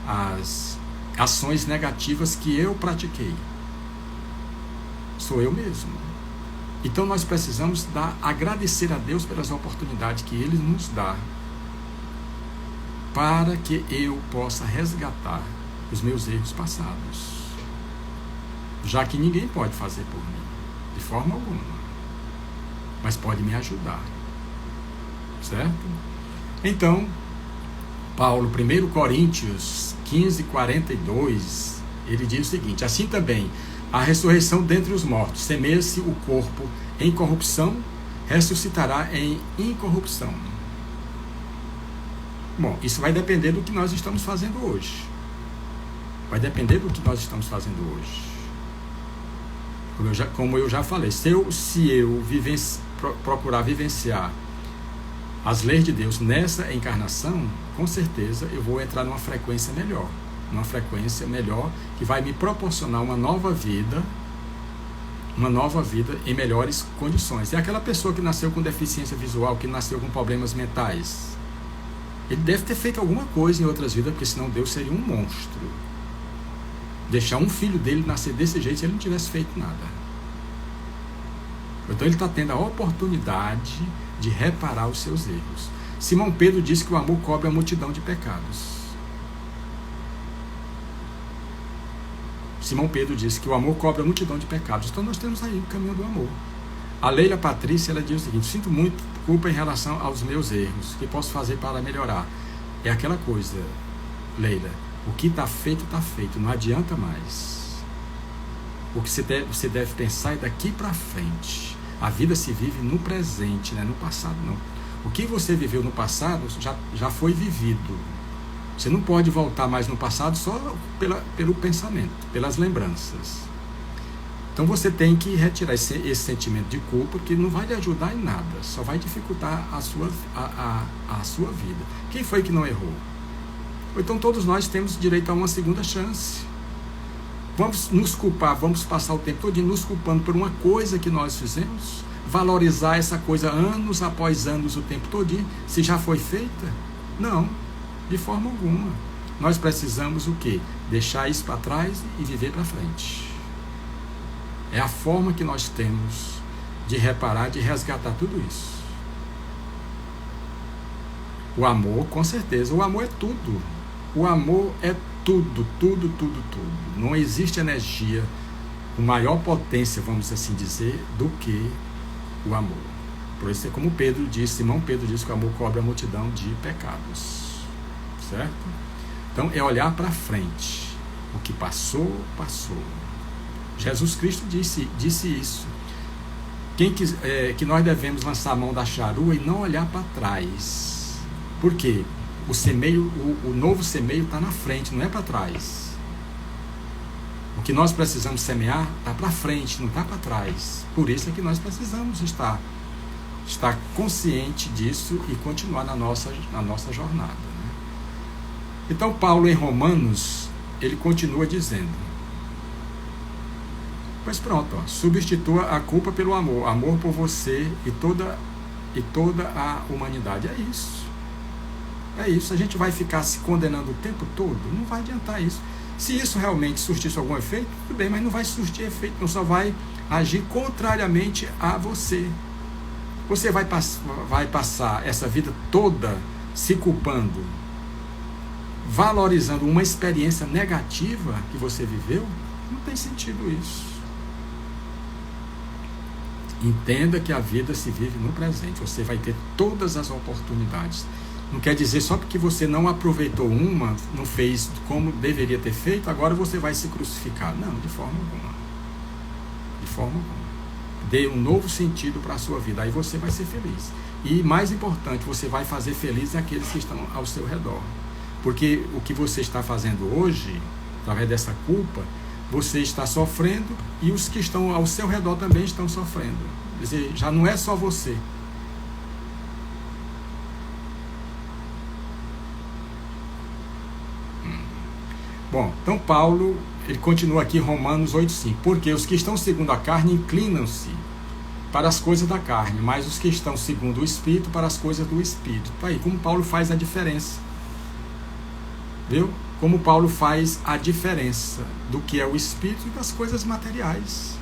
as ações negativas que eu pratiquei? Sou eu mesmo. Então nós precisamos agradecer a Deus pelas oportunidades que Ele nos dá, para que eu possa resgatar os meus erros passados, já que ninguém pode fazer por mim, de forma alguma, mas pode me ajudar, certo? Então, Paulo, 1 Coríntios 15:42, ele diz o seguinte: assim também, a ressurreição dentre os mortos, semeia-se o corpo em corrupção, ressuscitará em incorrupção. Bom, isso vai depender do que nós estamos fazendo hoje. Vai depender do que nós estamos fazendo hoje. Como eu já falei, se eu procurar vivenciar as leis de Deus nessa encarnação, com certeza eu vou entrar numa frequência melhor. Uma frequência melhor que vai me proporcionar uma nova vida em melhores condições. É aquela pessoa que nasceu com deficiência visual, que nasceu com problemas mentais. Ele deve ter feito alguma coisa em outras vidas, porque senão Deus seria um monstro. Deixar um filho dele nascer desse jeito se ele não tivesse feito nada. Então ele está tendo a oportunidade de reparar os seus erros. Simão Pedro disse que o amor cobre a multidão de pecados. Simão Pedro disse que o amor cobre a multidão de pecados. Então nós temos aí o caminho do amor. A Leila Patrícia, ela diz o seguinte: sinto muito culpa em relação aos meus erros. O que posso fazer para melhorar? É aquela coisa, Leila, o que está feito, não adianta mais. O que você deve pensar é daqui para frente. A vida se vive no presente, não é no passado, não. O que você viveu no passado já foi vivido. Você não pode voltar mais no passado só pelo pensamento, pelas lembranças. Então você tem que retirar esse sentimento de culpa, que não vai lhe ajudar em nada, só vai dificultar a sua vida. Quem foi que não errou? Então todos nós temos direito a uma segunda chance. Vamos nos culpar, vamos passar o tempo todo nos culpando por uma coisa que nós fizemos, valorizar essa coisa anos após anos, o tempo todo, se já foi feita? Não, de forma alguma. Nós precisamos o quê? Deixar isso para trás e viver para frente. É a forma que nós temos de reparar, de resgatar tudo isso. O amor, com certeza, o amor é tudo. O amor é tudo. Não existe energia com maior potência, vamos assim dizer, do que o amor. Por isso é como Simão Pedro disse que o amor cobre a multidão de pecados. Certo? Então é olhar para frente. O que passou, passou. Jesus Cristo disse isso. Que nós devemos lançar a mão da charrua e não olhar para trás. Por quê? O novo semeio está na frente, não é para trás. O que nós precisamos semear está para frente, não está para trás. Por isso é que nós precisamos estar consciente disso e continuar na nossa jornada. Né? Então Paulo, em Romanos, ele continua dizendo: pois pronto, substitua a culpa pelo amor, amor por você e toda a humanidade. É isso. É isso. A gente vai ficar se condenando o tempo todo? Não vai adiantar isso. Se isso realmente surtisse algum efeito, tudo bem, mas não vai surtir efeito, não, só vai agir contrariamente a você. Você vai passar essa vida toda se culpando, valorizando uma experiência negativa que você viveu? Não tem sentido isso. Entenda que a vida se vive no presente. Você vai ter todas as oportunidades. Não quer dizer só porque você não aproveitou uma, não fez como deveria ter feito, agora você vai se crucificar. Não, de forma alguma. De forma alguma. Dê um novo sentido para a sua vida. Aí você vai ser feliz. E mais importante, você vai fazer feliz aqueles que estão ao seu redor. Porque o que você está fazendo hoje, através dessa culpa, você está sofrendo e os que estão ao seu redor também estão sofrendo. Quer dizer, já não é só você. Bom, então Paulo, ele continua aqui, Romanos 8,5. Porque os que estão segundo a carne inclinam-se para as coisas da carne, mas os que estão segundo o Espírito para as coisas do Espírito. Tá aí, como Paulo faz a diferença. Viu? Como Paulo faz a diferença do que é o Espírito e das coisas materiais.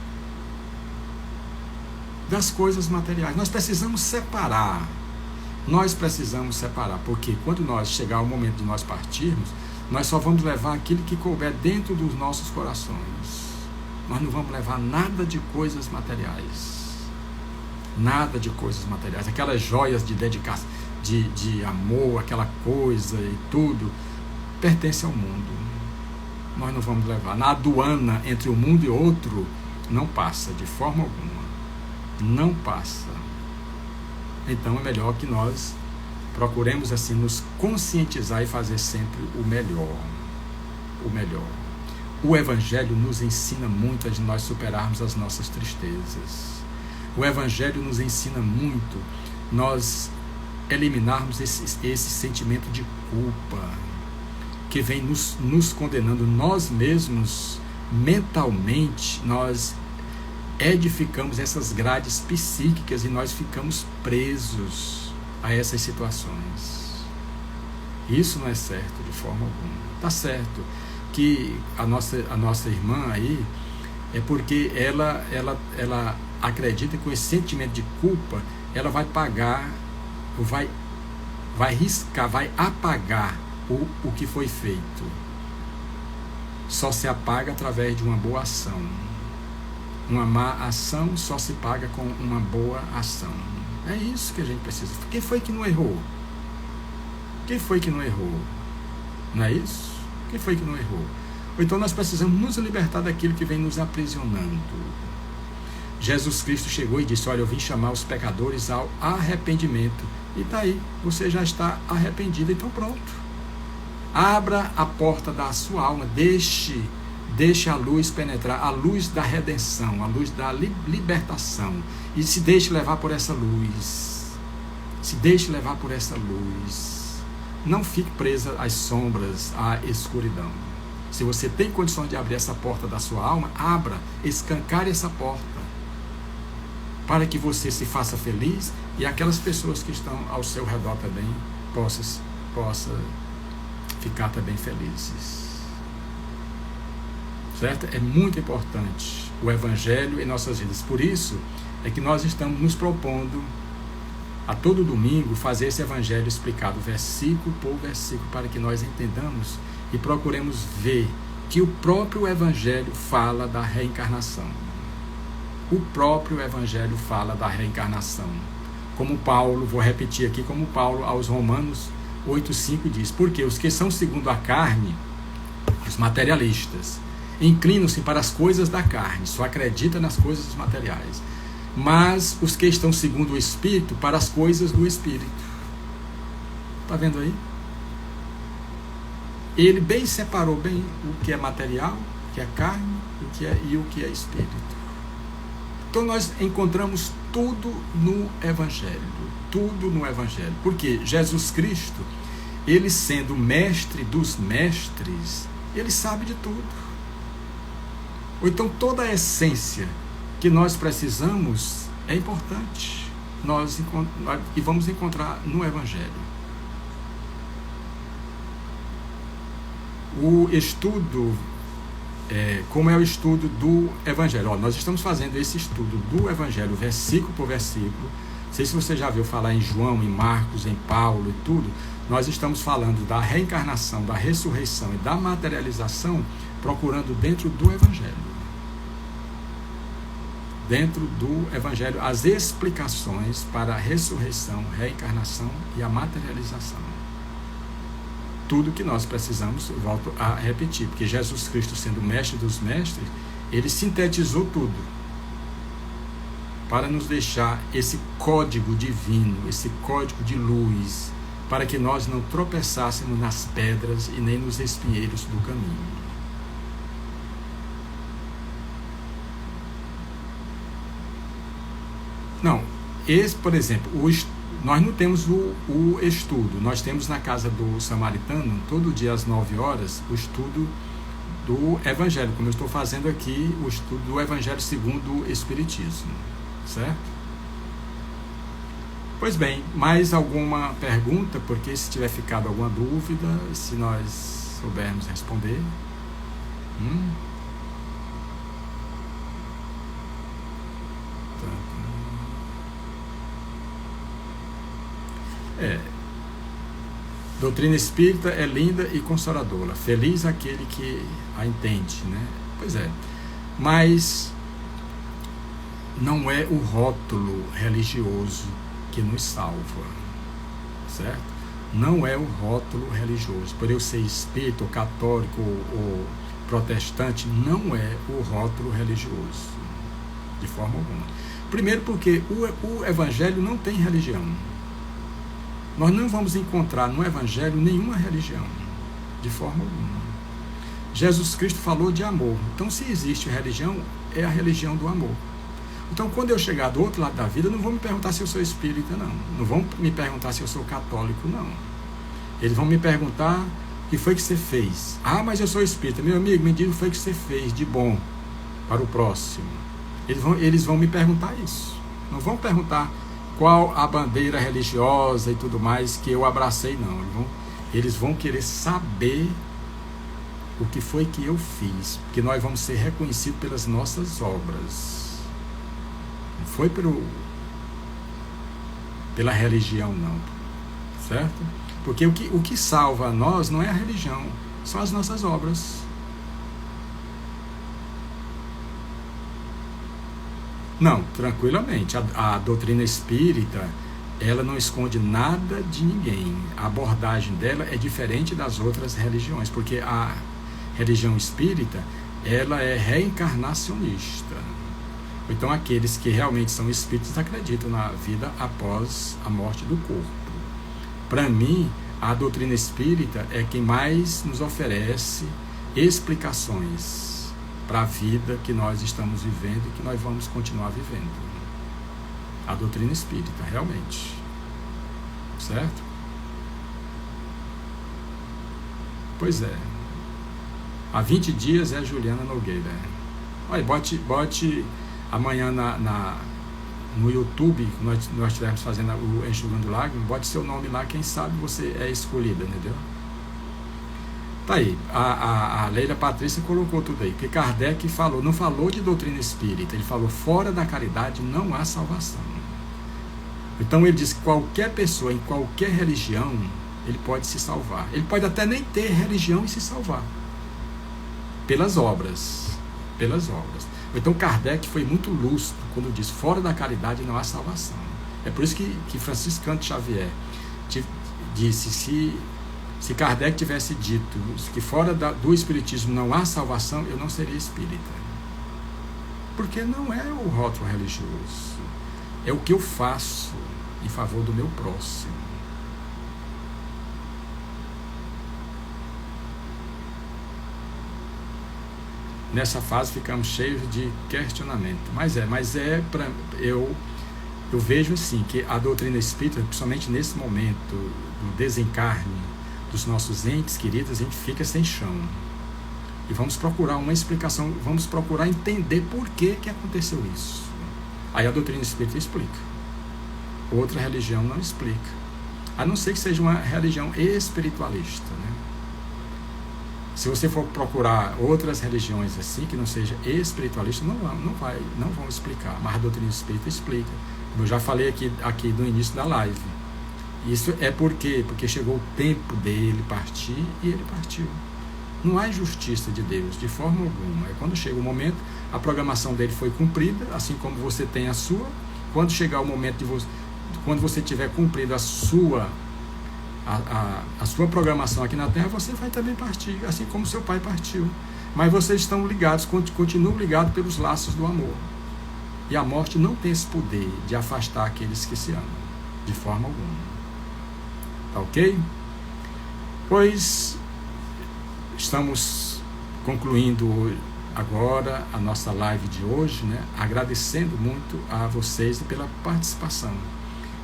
Das coisas materiais. Nós precisamos separar. Nós precisamos separar, porque quando nós chegar o momento de nós partirmos, nós só vamos levar aquilo que couber dentro dos nossos corações. Nós não vamos levar nada de coisas materiais. Nada de coisas materiais. Aquelas joias de dedicação, de amor, aquela coisa e tudo, pertence ao mundo. Nós não vamos levar. Na aduana entre um mundo e outro, não passa de forma alguma. Não passa. Então é melhor que nós procuremos assim nos conscientizar e fazer sempre o melhor. O melhor. O Evangelho nos ensina muito a nós superarmos as nossas tristezas. O Evangelho nos ensina muito nós eliminarmos esse sentimento de culpa que vem nos condenando. Nós mesmos, mentalmente, nós edificamos essas grades psíquicas e nós ficamos presos a essas situações. Isso não é certo de forma alguma. Está certo que a nossa irmã aí é porque ela acredita que com esse sentimento de culpa ela vai pagar, vai riscar, vai apagar o que foi feito. Só se apaga através de uma boa ação. Uma má ação só se paga com uma boa ação. É isso que a gente precisa. Quem foi que não errou? Quem foi que não errou? Não é isso? Quem foi que não errou? Ou então nós precisamos nos libertar daquilo que vem nos aprisionando. Jesus Cristo chegou e disse: olha, eu vim chamar os pecadores ao arrependimento. E está aí, você já está arrependido, então pronto. Abra a porta da sua alma, deixe a luz penetrar, a luz da redenção, a luz da libertação. E se deixe levar por essa luz. Se deixe levar por essa luz. Não fique presa às sombras, à escuridão. Se você tem condições de abrir essa porta da sua alma, abra, escancare essa porta, para que você se faça feliz e aquelas pessoas que estão ao seu redor também possam ficar também felizes. Certo? É muito importante o Evangelho em nossas vidas. Por isso é que nós estamos nos propondo a todo domingo fazer esse Evangelho explicado versículo por versículo, para que nós entendamos e procuremos ver que o próprio Evangelho fala da reencarnação. O próprio Evangelho fala da reencarnação. Como Paulo, vou repetir aqui, como Paulo aos Romanos 8,5 diz: porque os que são segundo a carne, os materialistas, inclinam-se para as coisas da carne, só acreditam nas coisas materiais. Mas os que estão segundo o Espírito, para as coisas do Espírito. Está vendo aí? Ele bem separou bem o que é material, o que é carne, e o que é Espírito. Então nós encontramos tudo no Evangelho. Tudo no Evangelho. Porque Jesus Cristo, ele sendo mestre dos mestres, ele sabe de tudo. Ou então toda a essência que nós precisamos é importante. E vamos encontrar no Evangelho. O estudo, como é o estudo do Evangelho? Nós estamos fazendo esse estudo do Evangelho, versículo por versículo. Não sei se você já viu falar em João, em Marcos, em Paulo e tudo. Nós estamos falando da reencarnação, da ressurreição e da materialização, procurando dentro do Evangelho. dentro do Evangelho as explicações para a ressurreição, reencarnação e a materialização. Tudo que nós precisamos, eu volto a repetir, porque Jesus Cristo, sendo o mestre dos mestres, ele sintetizou tudo para nos deixar esse código divino, esse código de luz, para que nós não tropeçássemos nas pedras e nem nos espinheiros do caminho. Não, esse, por exemplo, nós não temos o estudo, nós temos na casa do samaritano, todo dia às 9 horas, o estudo do Evangelho, como eu estou fazendo aqui, o estudo do Evangelho segundo o Espiritismo, certo? Pois bem, mais alguma pergunta? Porque se tiver ficado alguma dúvida, se nós soubermos responder. Doutrina espírita é linda e consoladora. Feliz aquele que a entende, né? Pois é. Mas não é o rótulo religioso que nos salva, certo? Não é o rótulo religioso. Por eu ser espírita, ou católico, ou protestante, não é o rótulo religioso, de forma alguma. Primeiro porque o Evangelho não tem religião. Nós não vamos encontrar no Evangelho nenhuma religião, de forma alguma. Jesus Cristo falou de amor. Então, se existe religião, é a religião do amor. Então, quando eu chegar do outro lado da vida, não vão me perguntar se eu sou espírita, não. Não vão me perguntar se eu sou católico, não. Eles vão me perguntar o que foi que você fez. Ah, mas eu sou espírita. Meu amigo, me diga o que foi que você fez de bom para o próximo. Eles vão me perguntar isso. Não vão perguntar qual a bandeira religiosa e tudo mais que eu abracei, não. Eles vão querer saber o que foi que eu fiz, porque nós vamos ser reconhecidos pelas nossas obras. Não foi pela religião, não. Certo? Porque o que salva a nós não é a religião, são as nossas obras. Não, tranquilamente. A doutrina espírita, ela não esconde nada de ninguém. A abordagem dela é diferente das outras religiões, porque a religião espírita, ela é reencarnacionista. Então, aqueles que realmente são espíritos acreditam na vida após a morte do corpo. Para mim, a doutrina espírita é quem mais nos oferece explicações para a vida que nós estamos vivendo e que nós vamos continuar vivendo. A doutrina espírita, realmente. Certo? Pois é. Há 20 dias é Juliana Nogueira. Olha, bote amanhã no YouTube, quando nós estivermos fazendo o Enxugando Lágrimas, bote seu nome lá, quem sabe você é escolhida, entendeu? Tá aí, a Leila Patrícia colocou tudo aí, porque Kardec não falou de doutrina espírita, ele falou fora da caridade não há salvação. Então ele diz que qualquer pessoa, em qualquer religião, ele pode se salvar. Ele pode até nem ter religião e se salvar. Pelas obras. Então Kardec foi muito lúcido quando diz fora da caridade não há salvação. É por isso que Franciscano de Xavier disse, se Kardec tivesse dito que fora do espiritismo não há salvação, eu não seria espírita. Porque não é o rótulo religioso. É o que eu faço em favor do meu próximo. Nessa fase ficamos cheios de questionamento. Mas eu vejo assim que a doutrina espírita, principalmente nesse momento do desencarne dos nossos entes queridos, a gente fica sem chão. E vamos procurar uma explicação, vamos procurar entender por que aconteceu isso. Aí a doutrina espírita explica. Outra religião não explica. A não ser que seja uma religião espiritualista, né? Se você for procurar outras religiões assim, que não seja espiritualista, não vão explicar. Mas a doutrina espírita explica. Eu já falei aqui no início da live. Isso é porque chegou o tempo dele partir e ele partiu. Não há injustiça de Deus, de forma alguma. É quando chega o momento, a programação dele foi cumprida, assim como você tem a sua. Quando chegar o momento de você, quando você tiver cumprido a sua programação aqui na Terra, você vai também partir, assim como seu pai partiu. Mas vocês estão ligados, continuam ligados pelos laços do amor. E a morte não tem esse poder de afastar aqueles que se amam, de forma alguma. Tá ok? Pois estamos concluindo agora a nossa live de hoje, né? Agradecendo muito a vocês pela participação.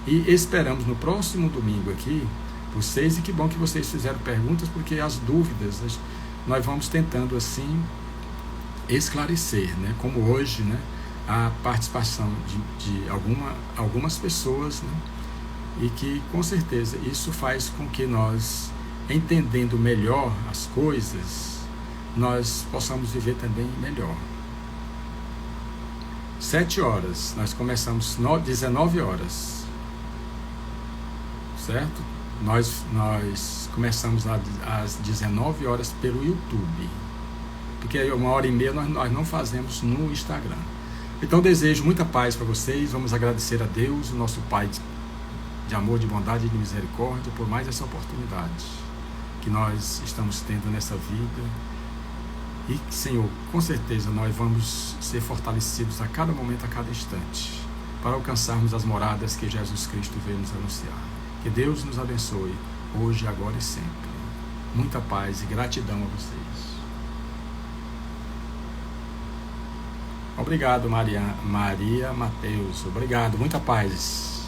E esperamos no próximo domingo aqui, vocês, e que bom que vocês fizeram perguntas, porque as dúvidas nós vamos tentando assim esclarecer, né? Como hoje, né? A participação de algumas pessoas, né? E que com certeza isso faz com que nós, entendendo melhor as coisas, nós possamos viver também melhor. 7 horas, nós começamos 19 horas, certo? Nós começamos às 19 horas pelo YouTube, porque aí 1h30 nós não fazemos no Instagram. Então desejo muita paz para vocês, vamos agradecer a Deus, o nosso Pai de amor, de bondade e de misericórdia, por mais essa oportunidade que nós estamos tendo nessa vida. E, Senhor, com certeza nós vamos ser fortalecidos a cada momento, a cada instante, para alcançarmos as moradas que Jesus Cristo veio nos anunciar. Que Deus nos abençoe, hoje, agora e sempre. Muita paz e gratidão a vocês. Obrigado, Maria Mateus. Obrigado, muita paz.